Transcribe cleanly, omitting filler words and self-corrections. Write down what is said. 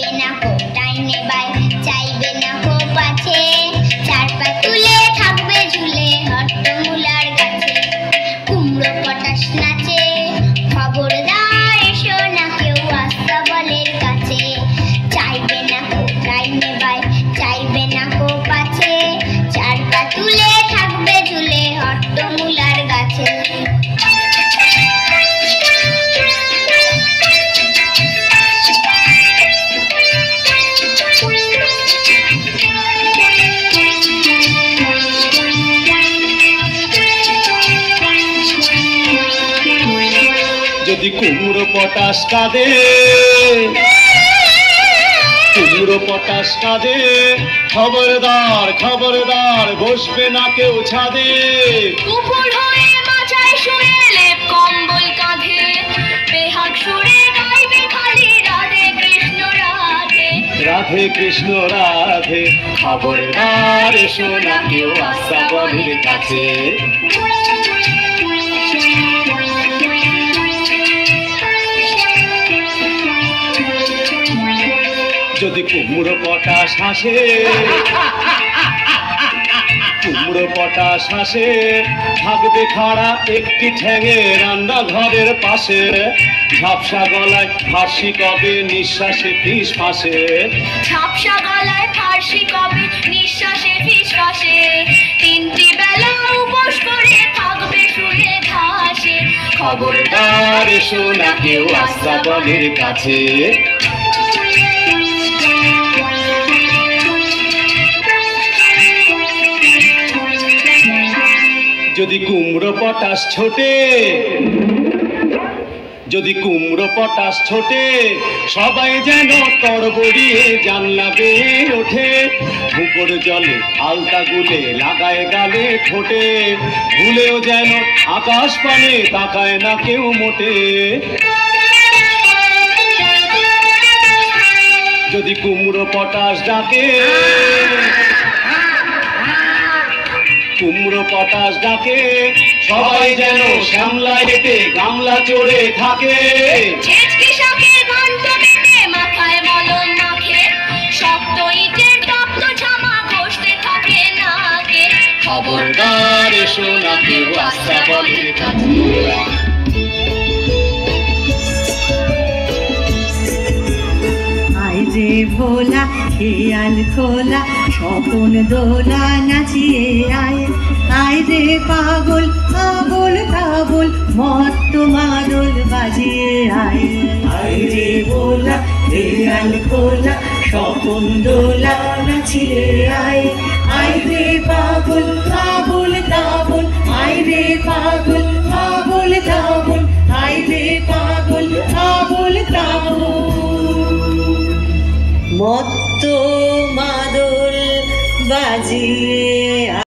চাইবে না কো ডাইনে বাই, চাইবে না কো পাছে, চার পা তুলে থাকবে ঝুলে হট্টমূলার গাছে। কুমড়ো পটাশ নাচে, খবরদার এসো না কেউ আস্তাবলের কাছে। চাইবে না কো ডাইনে বাই, চাইবে না কো পাছে, চার পা তুলে থাকবে ঝুলে হট্টমূলার গাছে। যদি কুমড়ো পটাশ কাঁদে, কুমড়ো পটাশ কাঁদে, খবরদার খবরদার বসবে না কেউ ছাদে। কুকুর হয়ে মাচায় শুয়ে লেপ কম্বল কাঁধে, বেহাগ সুরে গাইবে খালি রাধে কৃষ্ণ রাধে। রাধে কৃষ্ণ রাধে, খবরদার এসো না কেউ আস্তাবলের কাছে। যদি কুমড়ো পটাশ হাসে, কুমড়ো পটাশ হাসে, থাকবে খাড়া একটি ঠ্যাঙে রান্নাঘরের পাশে। ঝাপসা গলায় ফার্সি কবে নিঃশ্বাসে ফিস ফাঁসে। ঝাপসা গলায় ফার্সি কবে নিঃশ্বাসে ফিসফাসে। তিনটি বেলা উপোস করে থাকবে শুয়ে ঘাসে। খবরদার এসো না কেউ আস্তাবলের কাছে। যদি কুমড়ো পটাশ ছোটে, যদি কুমড়ো পটাশ ছোটে, সবাই যেন তড়বড়িয়ে জানলা বেয়ে ওঠে। পুকুর জলে আলতা গুলে লাগায় গালে ঠোঁটে, ভুলেও যেন আকাশ পানে তাকায় না কেউ মোটে। যদি কুমড়ো পটাশ ডাকে, কুমড়ো পটাশ ডাকে, সবাই যেন শ্যামলা হেঁটে গামলা চড়ে থাকে। ছেচকি শাকের ঘন্ট বেঁধে মাথায় মলম মাখে, শক্ত ইটের তপ্ত জামা ঘষতে থাকে নাকে। খবরদার এসো না কেউ আস্তাবলের কাছে। আয় রে ভোলা খেয়াল খোলা, স্বপন দোলা নাচিয়ে আয়। আয় রে পাগল আবল তাবল, মত্ত মাদল বাজিয়ে আয়। আয় রে ভোলা খেয়াল খোলা, স্বপন দোলা নাচিয়ে আয়। আয় রে পাগল আবল তাবল, আয় রে পাগল আবল তাবল, আয় রে পাগল আবল তাবল। মত্ত মাদল বাজিয়ে